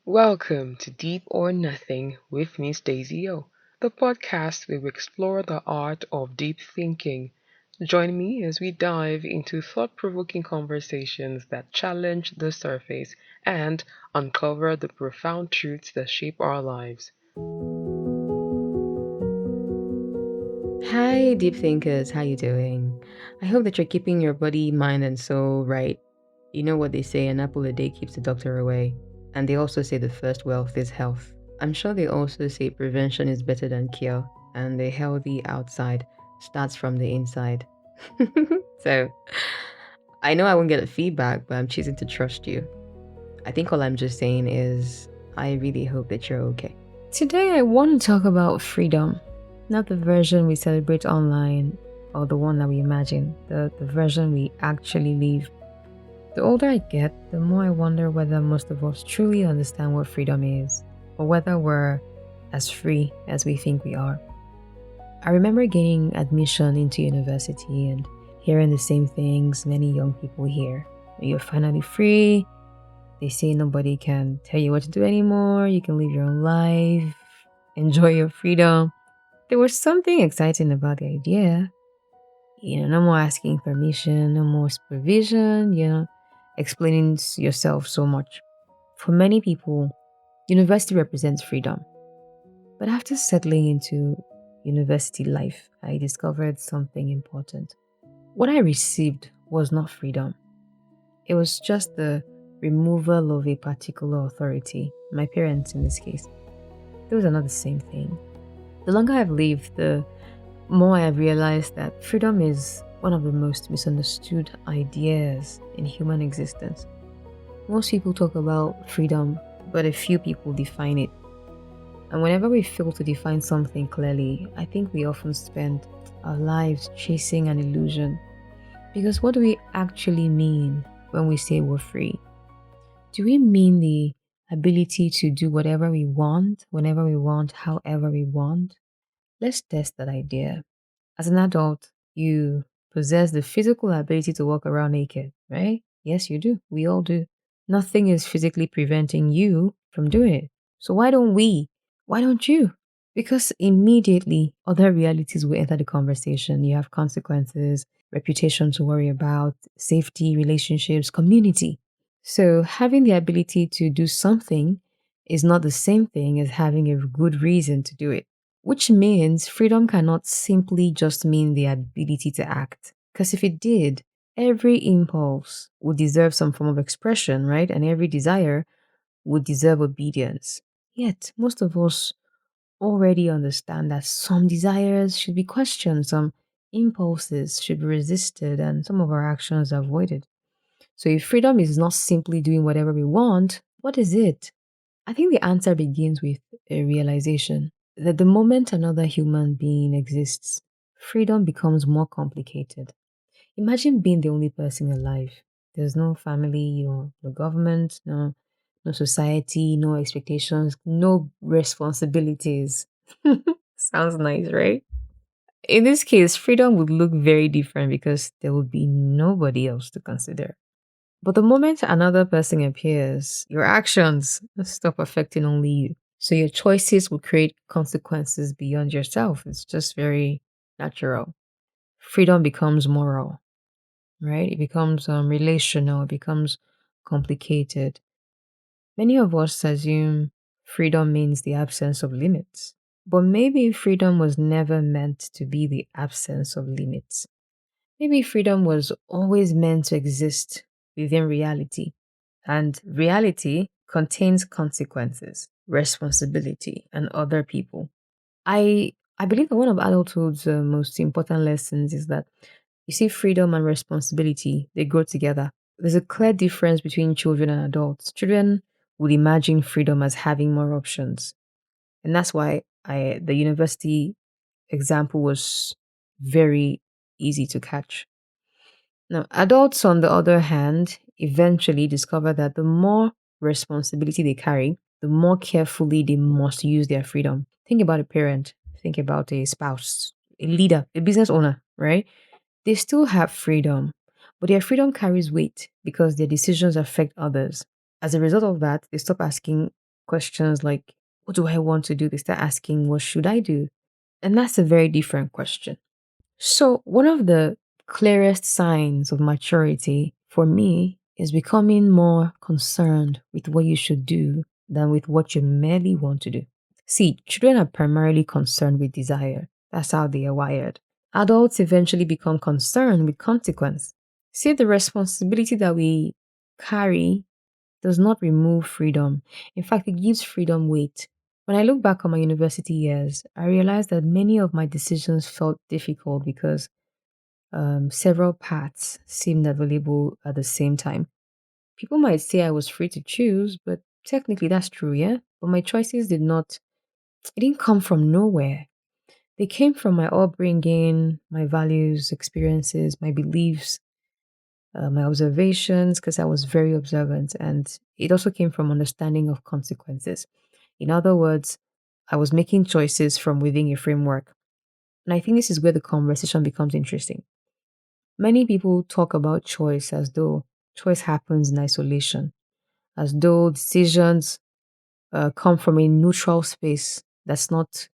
Welcome to Deep or Nothing with Miss Daisy O, the podcast where we explore the art of deep thinking. Join me as we dive into thought provoking conversations that challenge the surface and uncover the profound truths that shape our lives. Hi, deep thinkers. How you doing? I hope that you're keeping your body, mind, and soul right. You know what they say, an apple a day keeps the doctor away. And they also say the first wealth is health. I'm sure they also say prevention is better than cure, and the healthy outside starts from the inside. So, I know I won't get a feedback, but I'm choosing to trust you. I think all I'm just saying is, I really hope that you're okay. Today, I want to talk about freedom, not the version we celebrate online or the one that we imagine, the version we actually live. The older I get, the more I wonder whether most of us truly understand what freedom is, or whether we're as free as we think we are. I remember gaining admission into university and hearing the same things many young people hear. You're finally free. They say nobody can tell you what to do anymore. You can live your own life, enjoy your freedom. There was something exciting about the idea. No more asking permission, no more supervision, explaining yourself so much. For many people, university represents freedom. But after settling into university life, I discovered something important. What I received was not freedom, it was just the removal of a particular authority, my parents in this case. Those are not the same thing. The longer I've lived, the more I have realized that freedom is one of the most misunderstood ideas in human existence. Most people talk about freedom, but a few people define it. And whenever we fail to define something clearly, I think we often spend our lives chasing an illusion. Because what do we actually mean when we say we're free? Do we mean the ability to do whatever we want, whenever we want, however we want? Let's test that idea. As an adult, you possess the physical ability to walk around naked, right? Yes, you do. We all do. Nothing is physically preventing you from doing it. So why don't we? Why don't you? Because immediately other realities will enter the conversation. You have consequences, reputation to worry about, safety, relationships, community. So having the ability to do something is not the same thing as having a good reason to do it, which means freedom cannot simply just mean the ability to act. Because if it did, every impulse would deserve some form of expression, right? And every desire would deserve obedience. Yet, most of us already understand that some desires should be questioned, some impulses should be resisted, and some of our actions avoided. So, if freedom is not simply doing whatever we want, what is it? I think the answer begins with a realization that the moment another human being exists, freedom becomes more complicated. Imagine being the only person alive. There's no family, no government, no society, no expectations, no responsibilities. Sounds nice, right? In this case, freedom would look very different because there would be nobody else to consider. But the moment another person appears, your actions stop affecting only you. So your choices will create consequences beyond yourself. It's just very natural. Freedom becomes moral, right? It becomes relational, it becomes complicated. Many of us assume freedom means the absence of limits. But maybe freedom was never meant to be the absence of limits. Maybe freedom was always meant to exist within reality. And reality contains consequences, responsibility, and other people. I believe that one of adulthood's most important lessons is that you see freedom and responsibility, they go together. There's a clear difference between children and adults. Children would imagine freedom as having more options. And that's why the university example was very easy to catch. Now, adults, on the other hand, eventually discover that the more responsibility they carry, the more carefully they must use their freedom. Think about a parent, think about a spouse, a leader, a business owner, right? They still have freedom, but their freedom carries weight because their decisions affect others. As a result of that, they stop asking, questions like, what do I want to do? They start asking, what should I do? And that's a very different question. So, one of the clearest signs of maturity for me is becoming more concerned with what you should do than with what you merely want to do. See, children are primarily concerned with desire. That's how they are wired. Adults eventually become concerned with consequence. See, the responsibility that we carry does not remove freedom. In fact, it gives freedom weight. When I look back on my university years, I realized that many of my decisions felt difficult because several paths seemed available at the same time. People might say I was free to choose, but technically that's true, yeah? But my choices it didn't come from nowhere. They came from my upbringing, my values, experiences, my beliefs, my observations, because I was very observant. And it also came from understanding of consequences. In other words, I was making choices from within a framework. And I think this is where the conversation becomes interesting. Many people talk about choice as though choice happens in isolation, as though decisions come from a neutral space that's not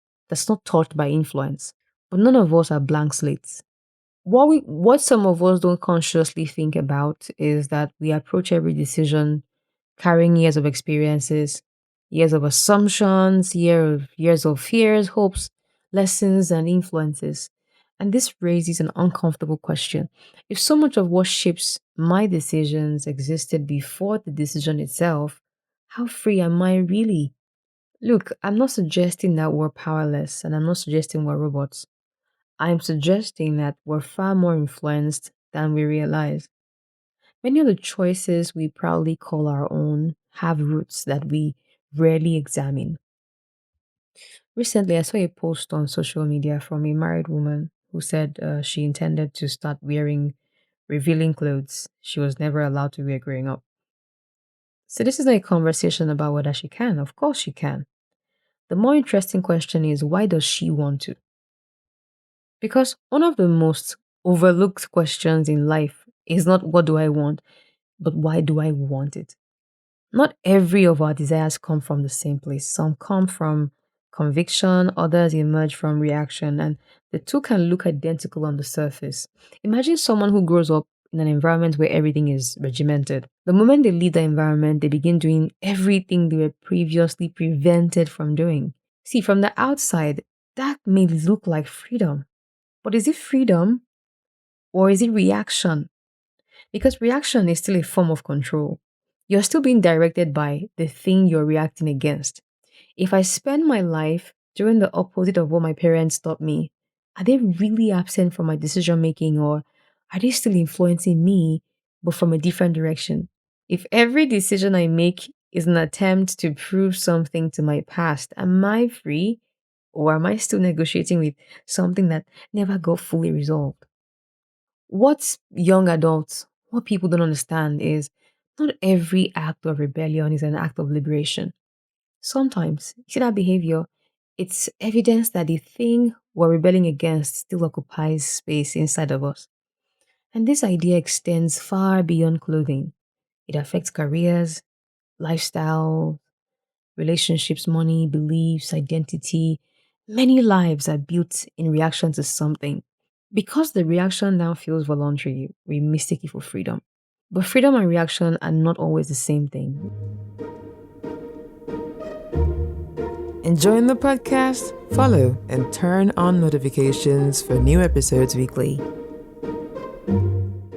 taught by influence. But none of us are blank slates. What some of us don't consciously think about is that we approach every decision carrying years of experiences, years of assumptions, years of fears, hopes, lessons, and influences. And this raises an uncomfortable question. If so much of what shapes my decisions existed before the decision itself, how free am I really? Look, I'm not suggesting that we're powerless and I'm not suggesting we're robots. I'm suggesting that we're far more influenced than we realize. Many of the choices we proudly call our own have roots that we rarely examine. Recently, I saw a post on social media from a married woman who said she intended to start wearing revealing clothes she was never allowed to wear growing up. So, this is not a conversation about whether she can. Of course, she can. The more interesting question is, why does she want to? Because one of the most overlooked questions in life is not what do I want, but why do I want it? Not every of our desires come from the same place. Some come from conviction, others emerge from reaction, and the two can look identical on the surface. Imagine someone who grows up in an environment where everything is regimented. The moment they leave the environment, they begin doing everything they were previously prevented from doing. See, from the outside, that may look like freedom. But is it freedom or is it reaction? Because reaction is still a form of control. You're still being directed by the thing you're reacting against. If I spend my life doing the opposite of what my parents taught me, are they really absent from my decision making or are they still influencing me but from a different direction? If every decision I make is an attempt to prove something to my past, am I free or am I still negotiating with something that never got fully resolved? What people don't understand is not every act of rebellion is an act of liberation. Sometimes, you see that behavior, it's evidence that the thing we're rebelling against still occupies space inside of us. And this idea extends far beyond clothing. It affects careers, lifestyle, relationships, money, beliefs, identity. Many lives are built in reaction to something. Because the reaction now feels voluntary, we mistake it for freedom. But freedom and reaction are not always the same thing. Enjoying the podcast? Follow and turn on notifications for new episodes weekly.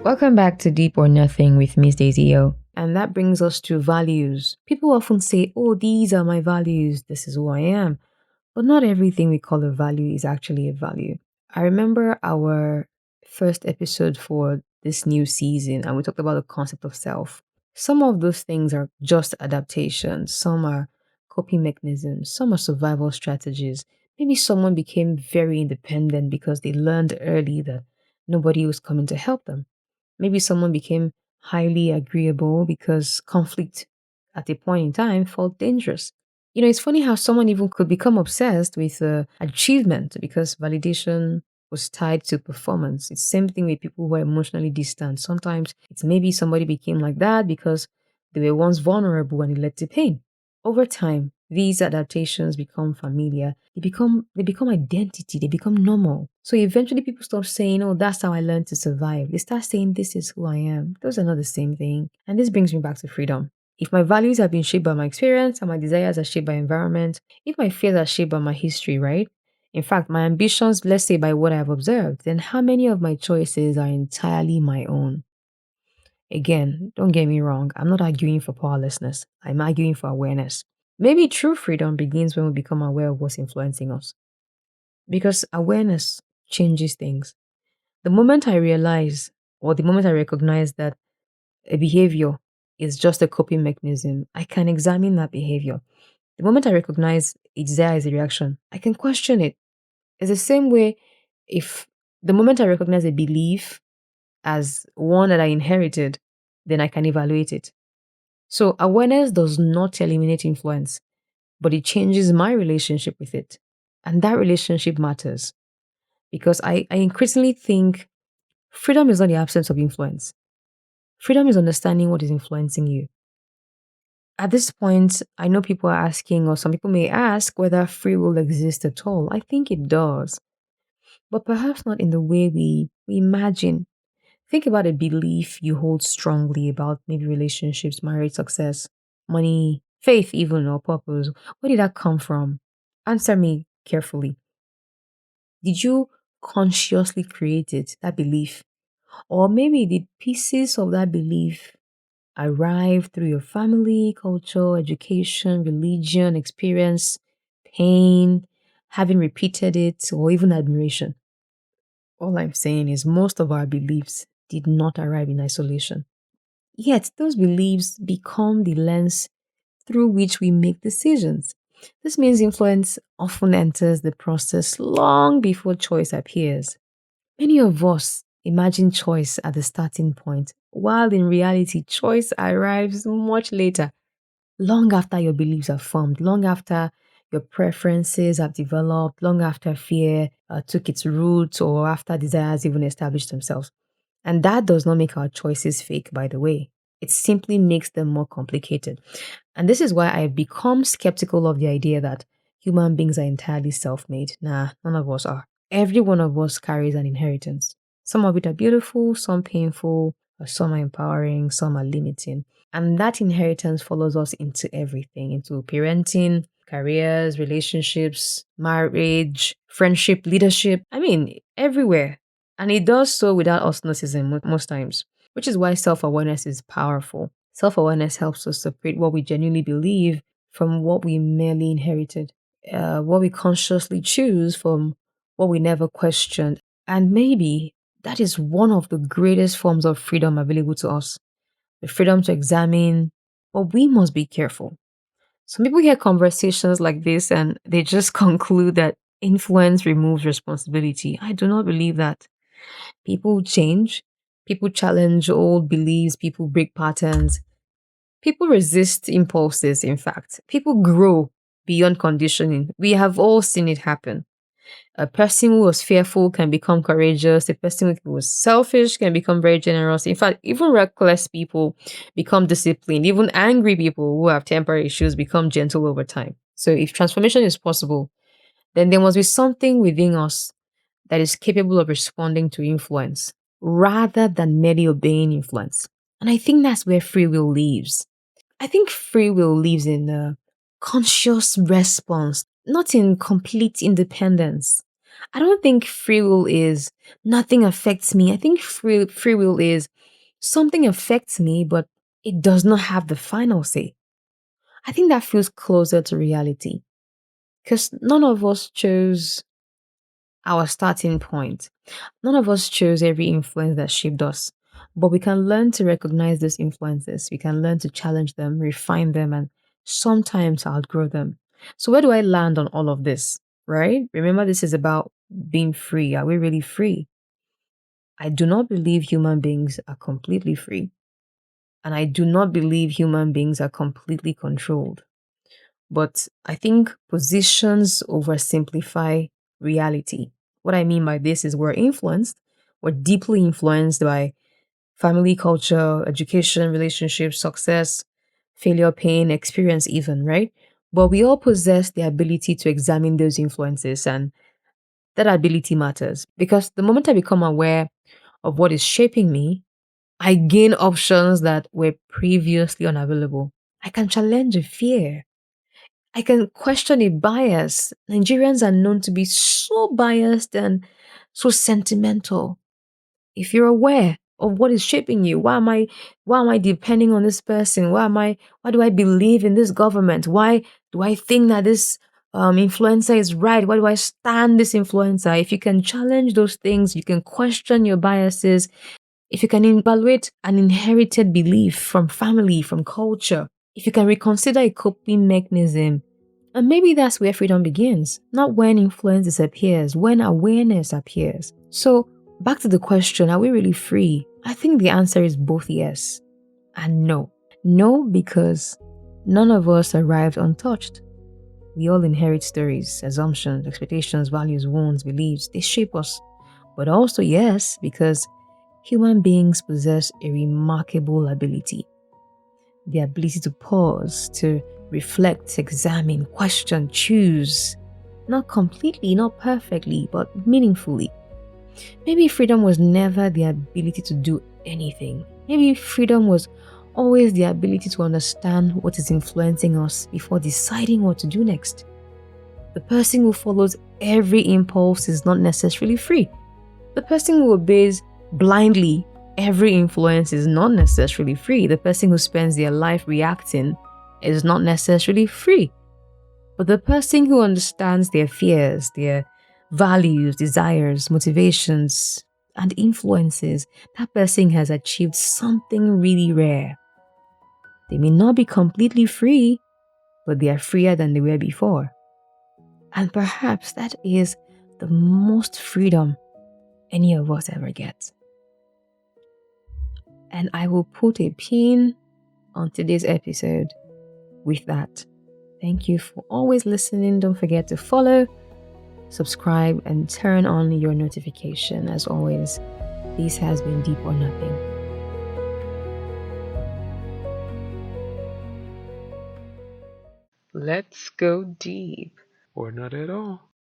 Welcome back to Deep or Nothing with Miss Daisy O. And that brings us to values. People often say, oh, these are my values. This is who I am. But not everything we call a value is actually a value. I remember our first episode for this new season, and we talked about the concept of self. Some of those things are just adaptations, some are coping mechanisms, some are survival strategies. Maybe someone became very independent because they learned early that nobody was coming to help them. Maybe someone became highly agreeable because conflict at a point in time felt dangerous. It's funny how someone even could become obsessed with achievement because validation was tied to performance. It's the same thing with people who are emotionally distant. Sometimes it's maybe somebody became like that because they were once vulnerable and it led to pain. Over time, these adaptations become familiar. They become identity. They become normal. So eventually people stop saying, "Oh, that's how I learned to survive." They start saying, "This is who I am." Those are not the same thing. And this brings me back to freedom. If my values have been shaped by my experience and my desires are shaped by environment, if my fears are shaped by my history, right? In fact, my ambitions, let's say by what I've observed, then how many of my choices are entirely my own? Again, don't get me wrong, I'm not arguing for powerlessness. I'm arguing for awareness. Maybe true freedom begins when we become aware of what's influencing us. Because awareness changes things. The moment I realize, or the moment I recognize that a behavior is just a coping mechanism, I can examine that behavior. The moment I recognize a desire is a reaction, I can question it. It's the same way if the moment I recognize a belief as one that I inherited, then I can evaluate it. So awareness does not eliminate influence, but it changes my relationship with it. And that relationship matters because I increasingly think freedom is not the absence of influence. Freedom is understanding what is influencing you. At this point, I know people are asking, or some people may ask, whether free will exists at all. I think it does, but perhaps not in the way we imagine. Think about a belief you hold strongly about maybe relationships, marriage, success, money, faith, even, or purpose. Where did that come from? Answer me carefully. Did you consciously create it, that belief? Or maybe did pieces of that belief arrive through your family, culture, education, religion, experience, pain, having repeated it, or even admiration? All I'm saying is most of our beliefs did not arrive in isolation. Yet those beliefs become the lens through which we make decisions. This means influence often enters the process long before choice appears. Many of us imagine choice at the starting point, while in reality, choice arrives much later, long after your beliefs are formed, long after your preferences have developed, long after fear took its roots, or after desires even established themselves. And that does not make our choices fake, by the way. It simply makes them more complicated. And this is why I've become skeptical of the idea that human beings are entirely self made. Nah, none of us are. Every one of us carries an inheritance. Some of it are beautiful, some painful, some are empowering, some are limiting. And that inheritance follows us into everything, into parenting, careers, relationships, marriage, friendship, leadership. I mean, everywhere. And it does so without osmosis most times, which is why self awareness is powerful. Self awareness helps us separate what we genuinely believe from what we merely inherited, what we consciously choose from what we never questioned. And maybe that is one of the greatest forms of freedom available to us, the freedom to examine, but we must be careful. Some people hear conversations like this and they just conclude that influence removes responsibility. I do not believe that. People change, people challenge old beliefs, people break patterns, people resist impulses, in fact. People grow beyond conditioning. We have all seen it happen. A person who was fearful can become courageous. A person who was selfish can become very generous. In fact, even reckless people become disciplined. Even angry people who have temper issues become gentle over time. So, if transformation is possible, then there must be something within us that is capable of responding to influence rather than merely obeying influence. And I think that's where free will lives. I think free will lives in a conscious response, not in complete independence. I don't think free will is nothing affects me. I think free will is something affects me, but it does not have the final say. I think that feels closer to reality because none of us chose our starting point. None of us chose every influence that shaped us, but we can learn to recognize those influences. We can learn to challenge them, refine them, and sometimes outgrow them. So, where do I land on all of this? Right? Remember, this is about being free. Are we really free? I do not believe human beings are completely free, and I do not believe human beings are completely controlled. But I think positions oversimplify reality. What I mean by this is we're deeply influenced by family culture, education, relationships, success, failure, pain, experience, even, right? But we all possess the ability to examine those influences, and that ability matters because the moment I become aware of what is shaping me, I gain options that were previously unavailable. I can challenge a fear. I can question a bias. Nigerians are known to be so biased and so sentimental. If you're aware of what is shaping you, why am I depending on this person? Why do I believe in this government? Why do I think that this influencer is right? Why do I stand this influencer? If you can challenge those things, you can question your biases, if you can evaluate an inherited belief from family, from culture, if you can reconsider a coping mechanism, and maybe that's where freedom begins, not when influence disappears, when awareness appears. So, back to the question, are we really free? I think the answer is both yes and no. No, because none of us arrived untouched. We all inherit stories, assumptions, expectations, values, wounds, beliefs. They shape us. But also yes, because human beings possess a remarkable ability, the ability to pause, to reflect, examine, question, choose. Not completely, not perfectly, but meaningfully. Maybe freedom was never the ability to do anything. Maybe freedom was always the ability to understand what is influencing us before deciding what to do next. The person who follows every impulse is not necessarily free. The person who obeys blindly every influence is not necessarily free. The person who spends their life reacting is not necessarily free. But the person who understands their fears, their values, desires, motivations, and influences, that person has achieved something really rare. They may not be completely free, but they are freer than they were before. And perhaps that is the most freedom any of us ever get. And I will put a pin on today's episode with that. Thank you for always listening. Don't forget to follow, subscribe, and turn on your notification. As always, this has been Deep or Nothing. Let's go deep, or not at all.